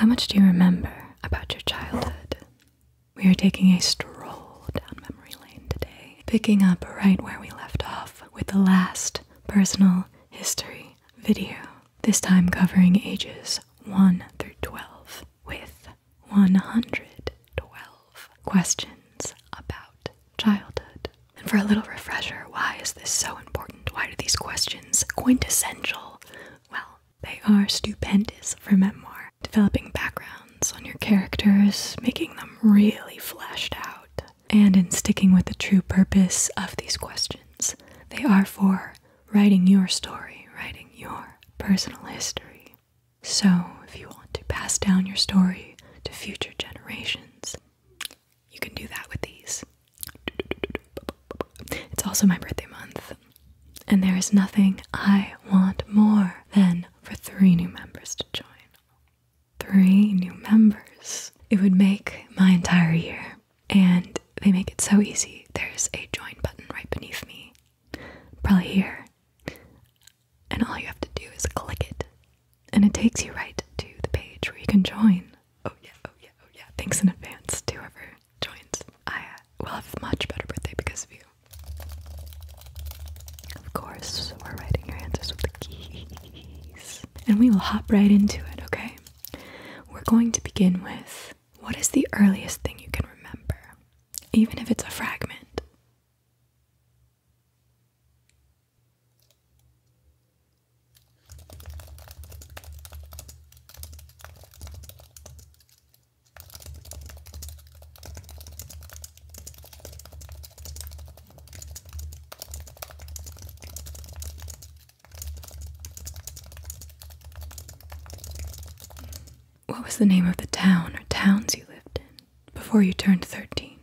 How much do you remember about your childhood? We are taking a stroll down memory lane today, picking up right where we left off with the last personal history video, this time covering ages 1 through 12 with 112 questions about childhood. And for a little refresher, why is this so important? Why are these questions quintessential? Well, they are stupendous for memoir, developing backgrounds on your characters, making them really fleshed out. And in sticking with the true purpose of these questions, they are for writing your story, writing your personal history. So if you want to pass down your story to future generations, you can do that with these. It's also my birthday month, and there is nothing I want more than for 3 new members to join. 3 new members. It would make my entire year, and they make it so easy. There's a join button right beneath me, probably here, and all you have to do is click it, and it takes you right to the page where you can join. Oh yeah. Thanks in advance to whoever joins. I will have a much better birthday because of you. Of course, we're writing your answers with the keys. And we will hop right into it, okay? We're going to begin with, what is the earliest thing you can remember? Even if it's a fragment. What was the name of the town or towns you lived in before you turned 13?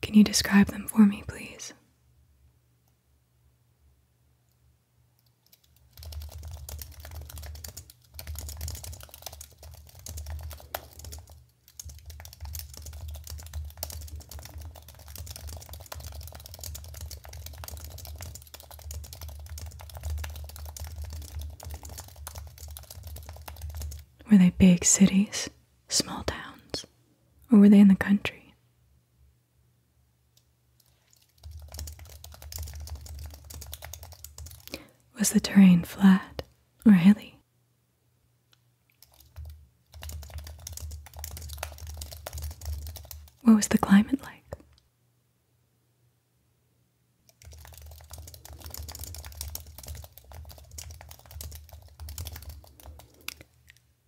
Can you describe them for me, please? Were they big cities, small towns, or were they in the country? Was the terrain flat or hilly? What was the climate like?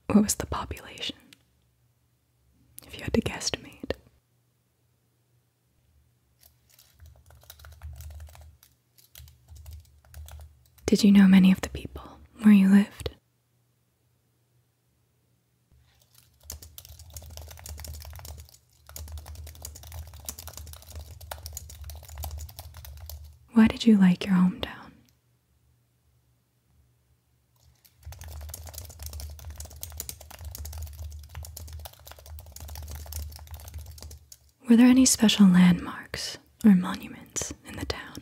What was the population, if you had to guesstimate? Did you know many of the people where you lived? Why did you like your hometown? Were there any special landmarks or monuments in the town?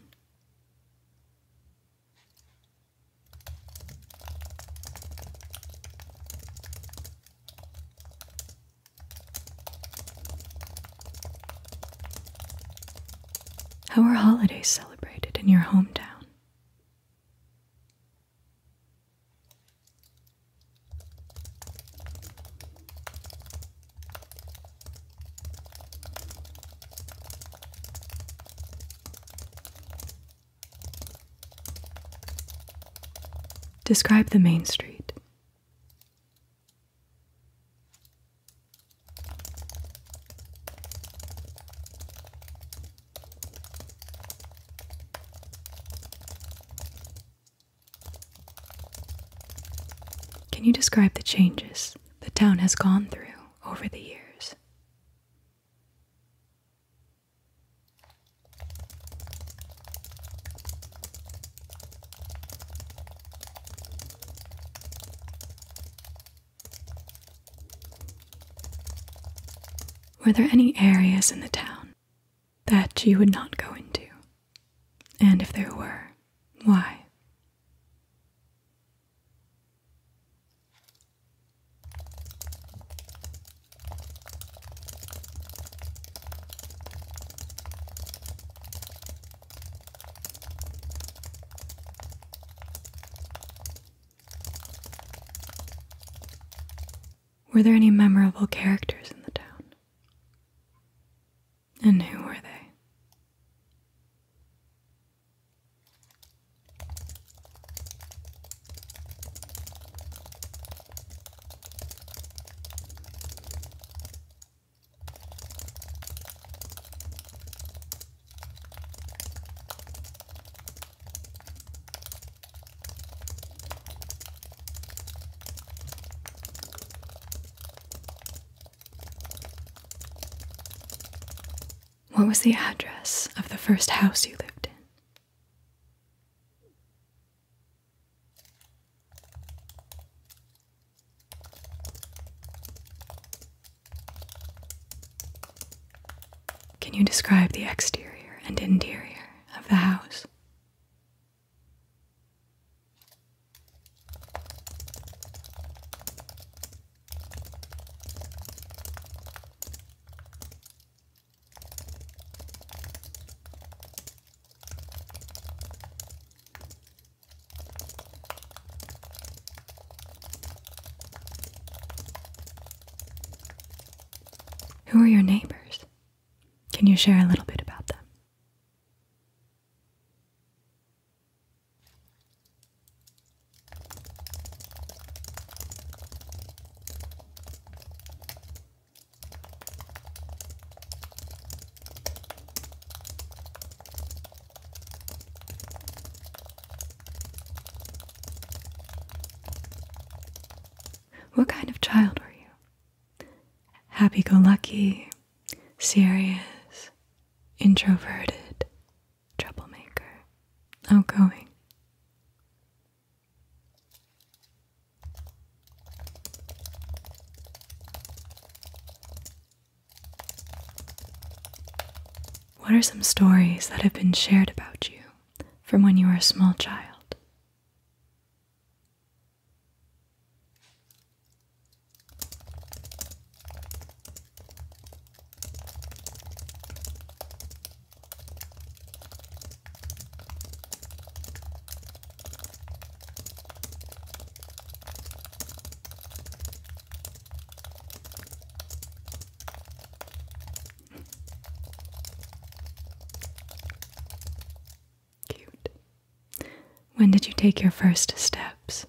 How were holidays celebrated in your hometown? Describe the main street. Can you describe the changes the town has gone through over the years? Were there any areas in the town that you would not go into? And if there were, why? Were there any memorable characters in the town? And who were they? What was the address of the first house you lived in? Can you describe the exterior and interior of the house? Who are your neighbors? Can you share a little bit about them? What kind of child were you? Happy-go-lucky, serious, introverted, troublemaker, outgoing? What are some stories that have been shared about you from when you were a small child? Cute. When did you take your first steps?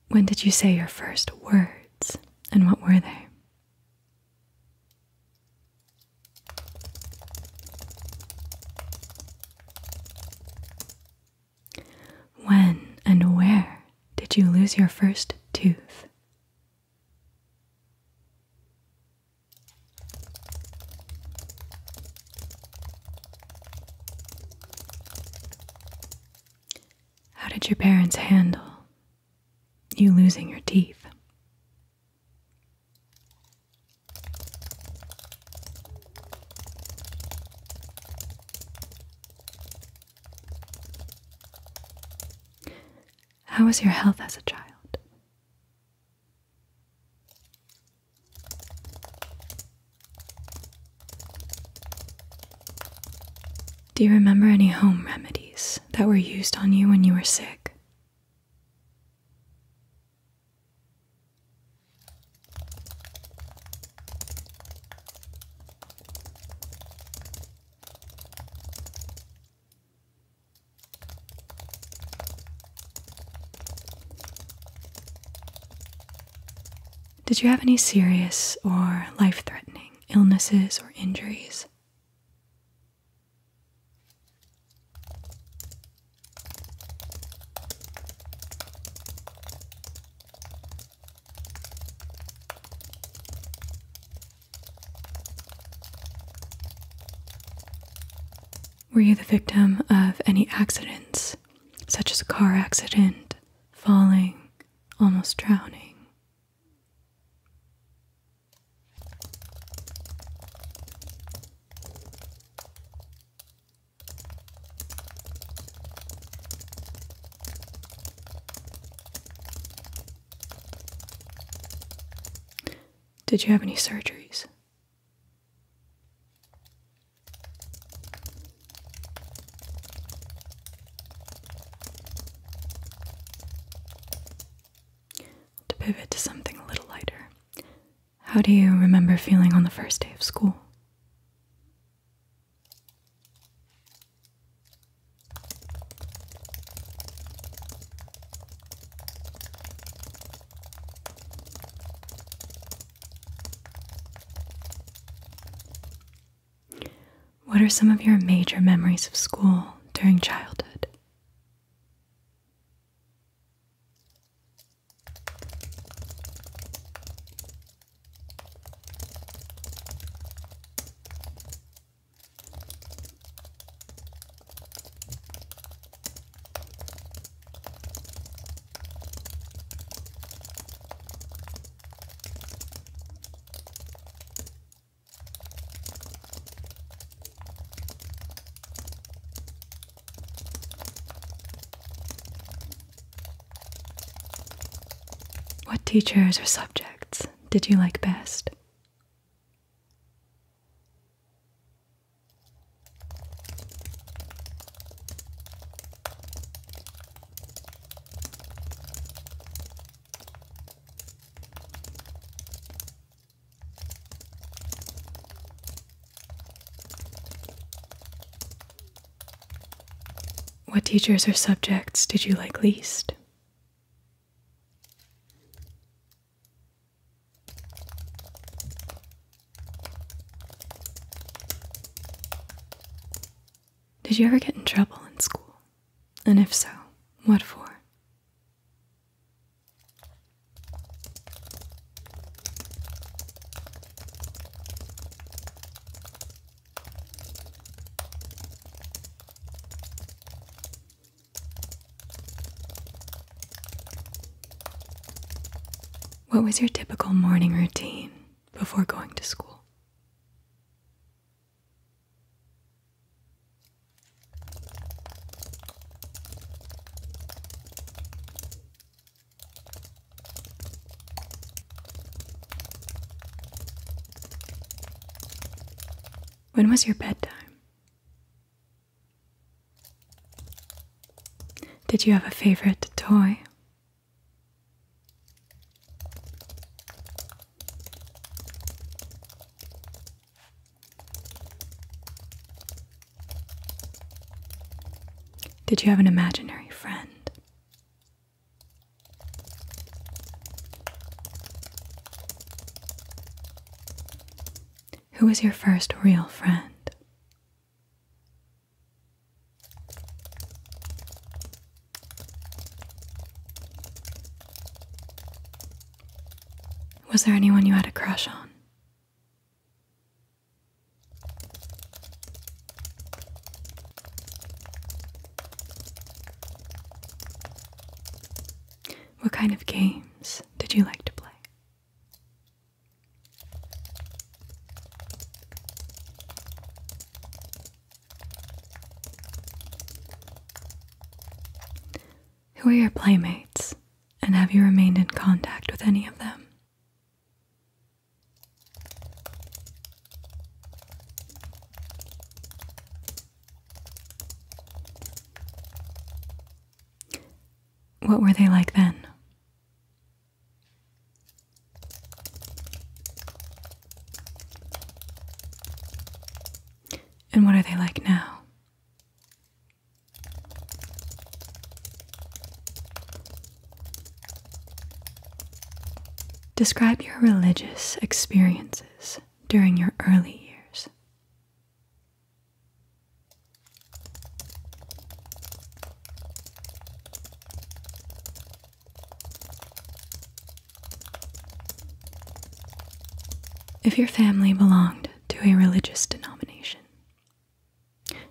When did you say your first words, and what were they? When and where did you lose your first tooth? How did your parents handle you losing your teeth? How was your health as a child? Do you remember any home remedies that were used on you when you were sick? Did you have any serious or life-threatening illnesses or injuries? Were you the victim of any accidents, such as a car accident, falling, almost drowning? Did you have any surgeries? To pivot to something a little lighter, how do you remember feeling on the first day of school? What are some of your major memories of school during childhood? What teachers or subjects did you like best? What teachers or subjects did you like least? Did you ever get in trouble in school? And if so, what for? What was your typical morning routine before going to school? When was your bedtime? Did you have a favorite toy? Did you have an imaginary friend? Who was your first real friend? Was there anyone you had a crush on? What kind of games did you like to play? Who are your playmates, and have you remained in contact with any of them? What were they like then? And what are they like now? Describe your religious experiences during your early years. If your family belonged to a religious denomination,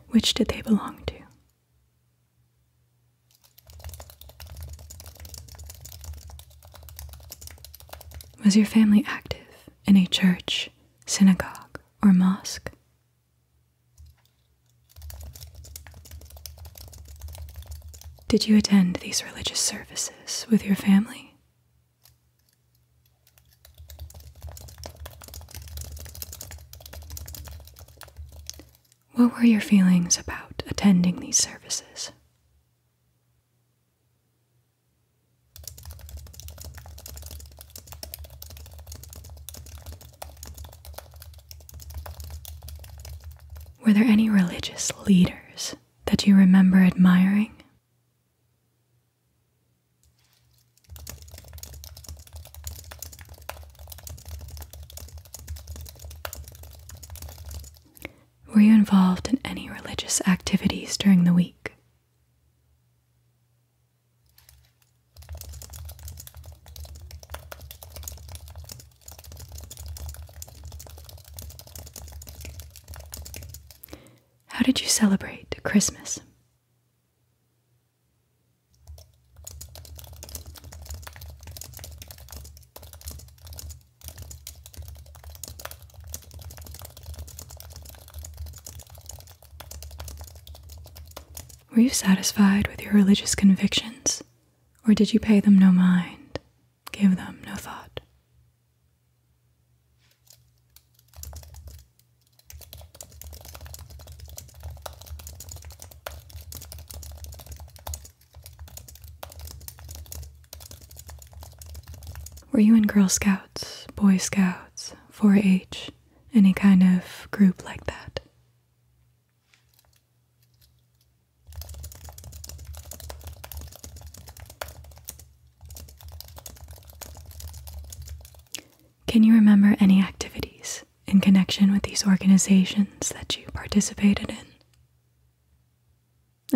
which Which did they belong to? Was your family active in a church, synagogue, or mosque? Did you attend these religious services with your family? What were your feelings about attending these services? Were there any religious leaders that you remember admiring? Were you involved in any religious activities during the week? How did you celebrate Christmas? Were you satisfied with your religious convictions, or did you pay them no mind, give them no thought? Were you in Girl Scouts, Boy Scouts, 4-H, any kind of group like that? Can you remember any activities in connection with these organizations that you participated in?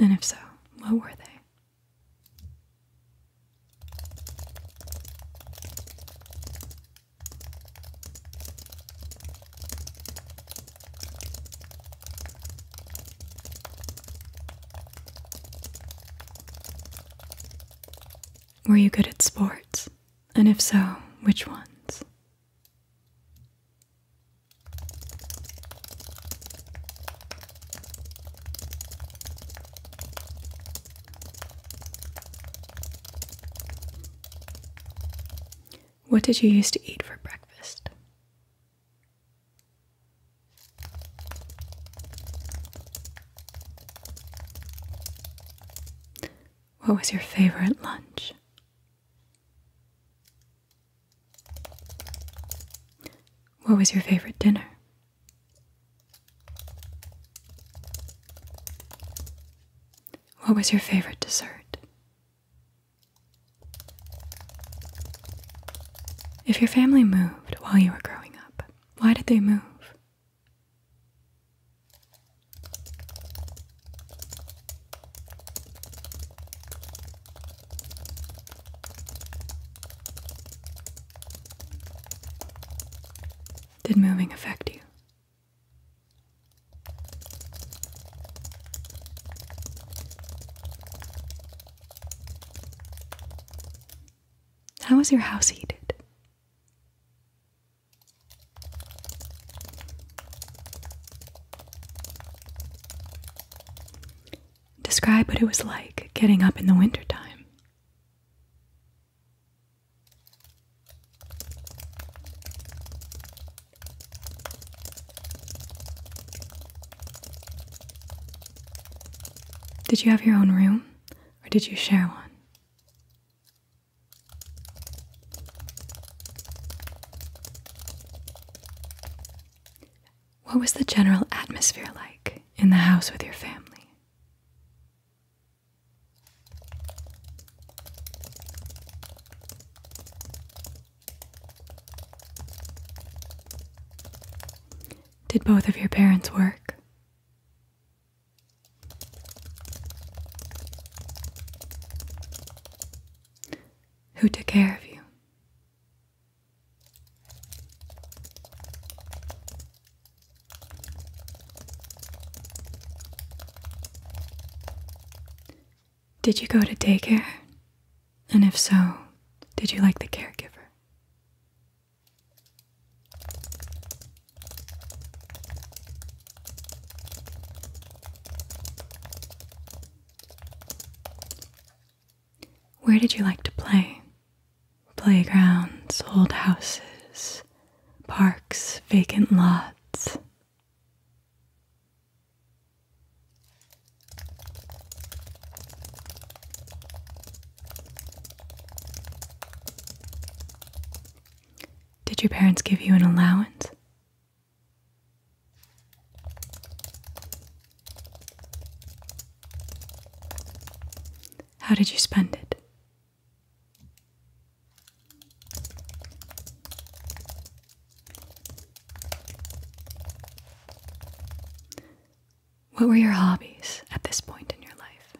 And if so, what were they? Were you good at sports? And if so, which ones? What did you used to eat for breakfast? What was your favorite lunch? What was your favorite dinner? What was your favorite dessert? If your family moved while you were growing up, why did they move? Did moving affect you? How was your house heated? Describe what it was like getting up in the wintertime. Did you have your own room, or did you share one? What was the general atmosphere like in the house with your family? Did both of your parents work? Who took care of you? Did you go to daycare? And if so, did you like the caregiver? Where did you like to play? Playgrounds, old houses, parks, vacant lots. Did your parents give you an allowance? How did you spend it? What were your hobbies at this point in your life?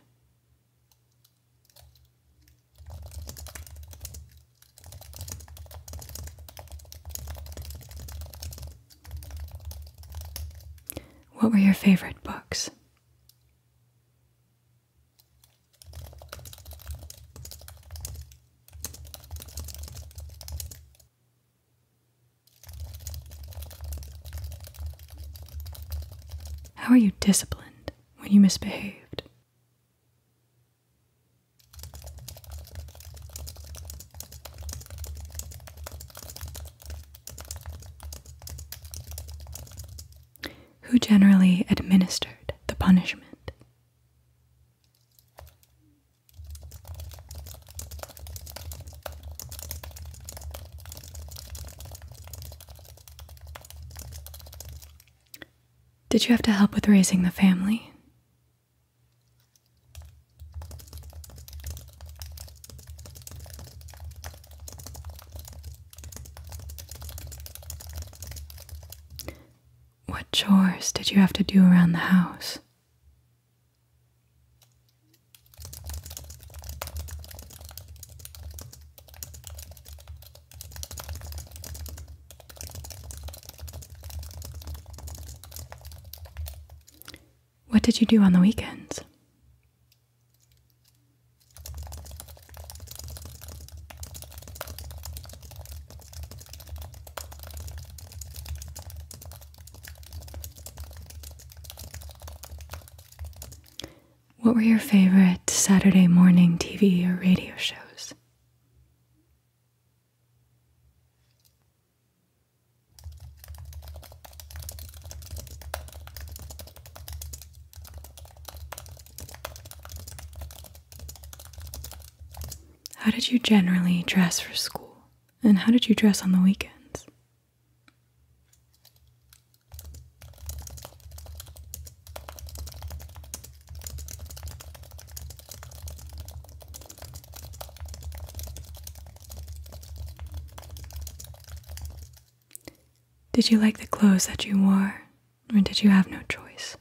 What were your favorite books? How are you disciplined when you misbehaved? Who generally administered the punishment? Did you have to help with raising the family? What chores did you have to do around the house? What did you do on the weekends? What were your favorite Saturday morning TV or radio shows? How did you generally dress for school? And how did you dress on the weekends? Did you like the clothes that you wore, or did you have no choice?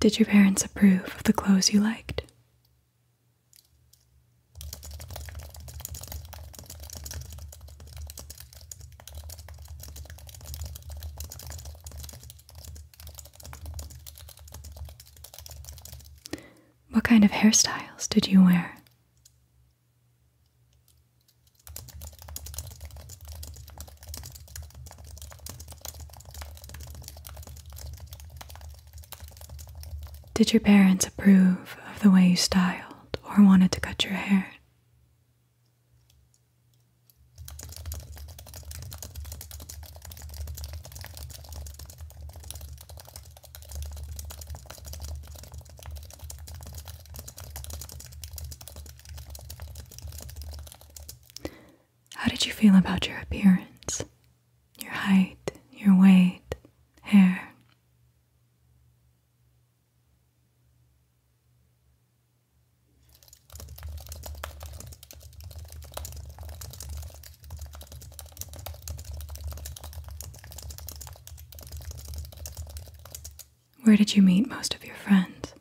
Did your parents approve of the clothes you liked? What kind of hairstyles did you wear? Did your parents approve of the way you styled or wanted to cut your hair? How did you feel about your appearance? Your height, your weight, hair? Where did you meet most of your friends?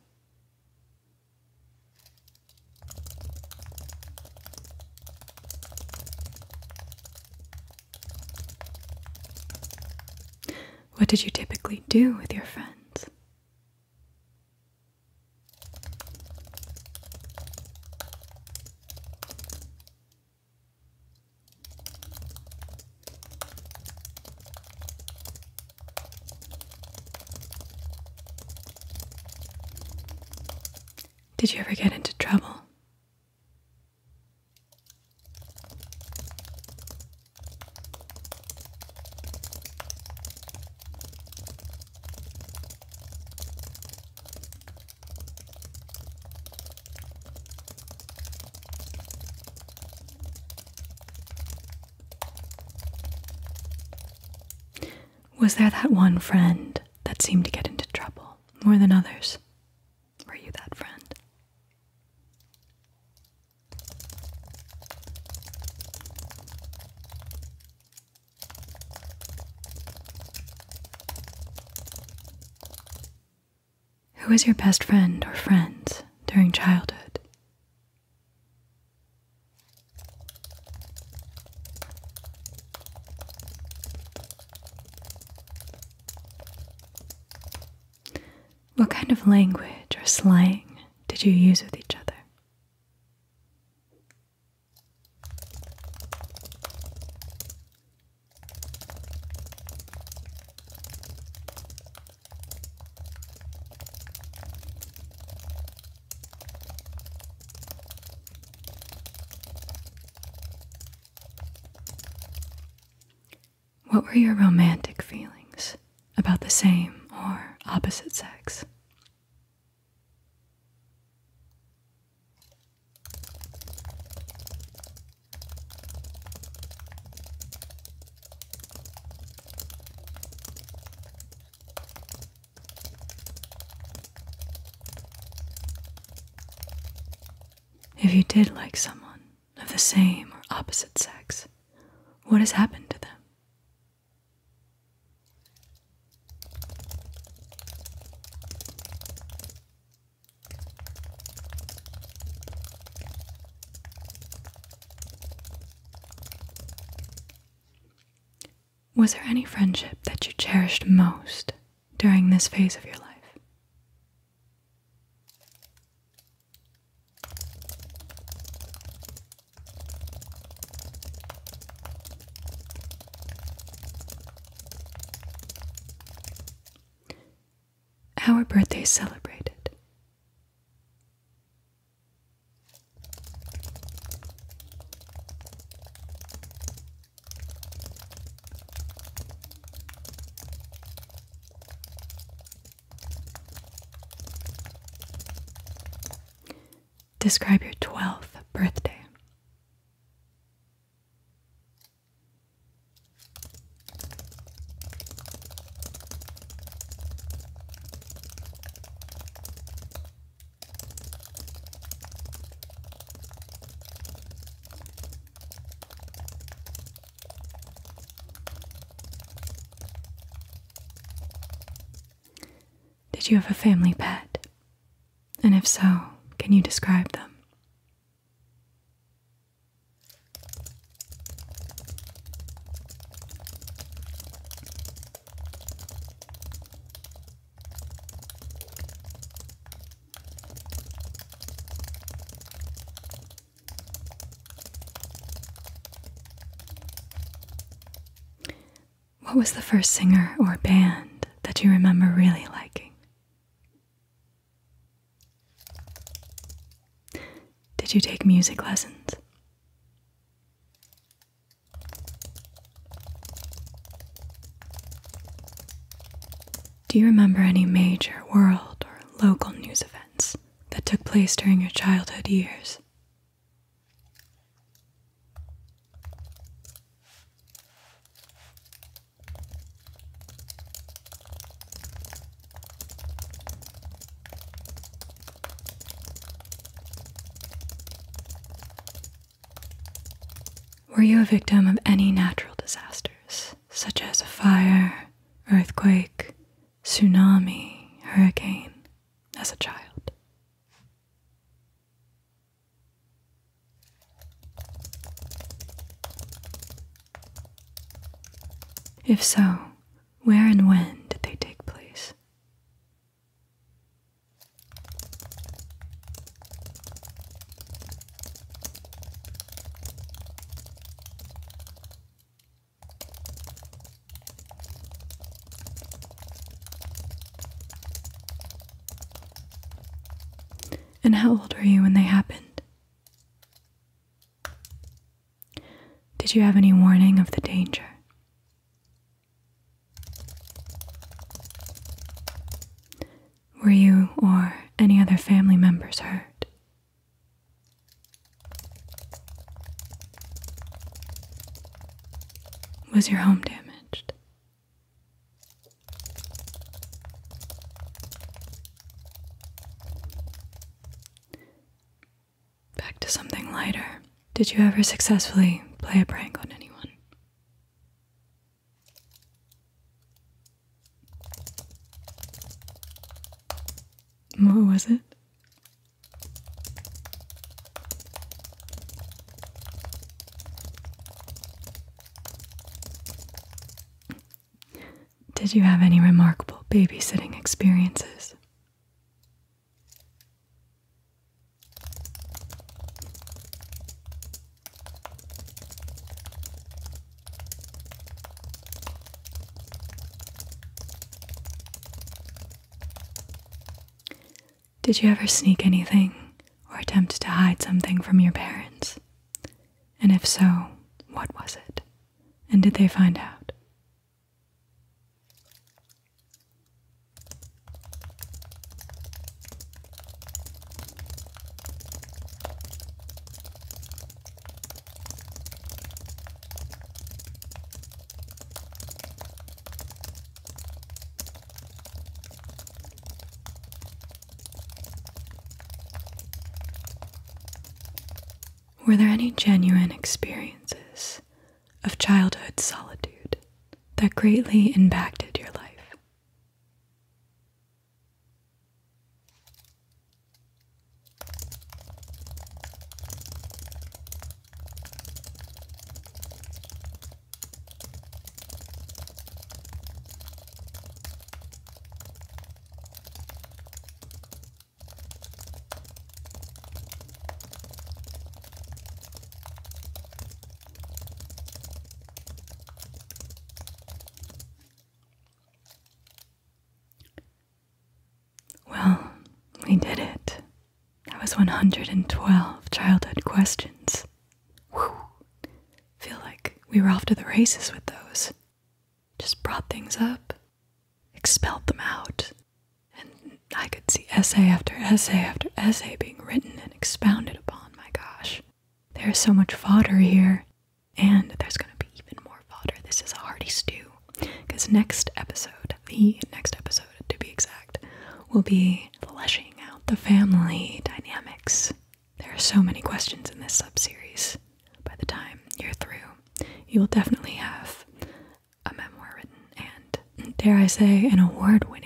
What did you typically do with your friends? Did you ever get into trouble? Was there that one friend that seemed to get into trouble more than others? Were you that friend? Who was your best friend or friends during childhood? What kind of language or slang did you use with each other? What were your romantic feelings about the same or opposite sex? If you did like someone of the same or opposite sex, what has happened to them? Was there any friendship that you cherished most during this phase of your life? How are birthdays celebrated? Describe your 12th birthday. Did you have a family pet? And if so, can you describe them? What was the first singer or band that you remember really liking? Did you take music lessons? Do you remember any major world or local news events that took place during your childhood years? Were you a victim of any natural disasters, such as a fire, earthquake, tsunami, hurricane, as a child? If so, Where and when did they take place? And how old were you when they happened? Did you have any warning of the danger? Were you or any other family members hurt? Was your home damaged? Back to something lighter. Did you ever successfully play a prank on anyone? What was it? Did you have any remarkable babysitting experiences? Did you ever sneak anything or attempt to hide something from your parents? And if so, what was it? And did they find out? Were there any genuine experiences of childhood solitude that greatly impacted your life? Well, we did it. That was 112 childhood questions. Whew. Feel like we were off to the races with those. Just brought things up, expelled them out, and I could see essay after essay after essay being written and expounded upon. My gosh, there's so much fodder here, and there's going to be even more fodder. This is a hearty stew, because the next episode to be exact, will be fleshing out the family dynamics. There are so many questions in this sub-series. By the time you're through, you will definitely have a memoir written and, dare I say, an award-winning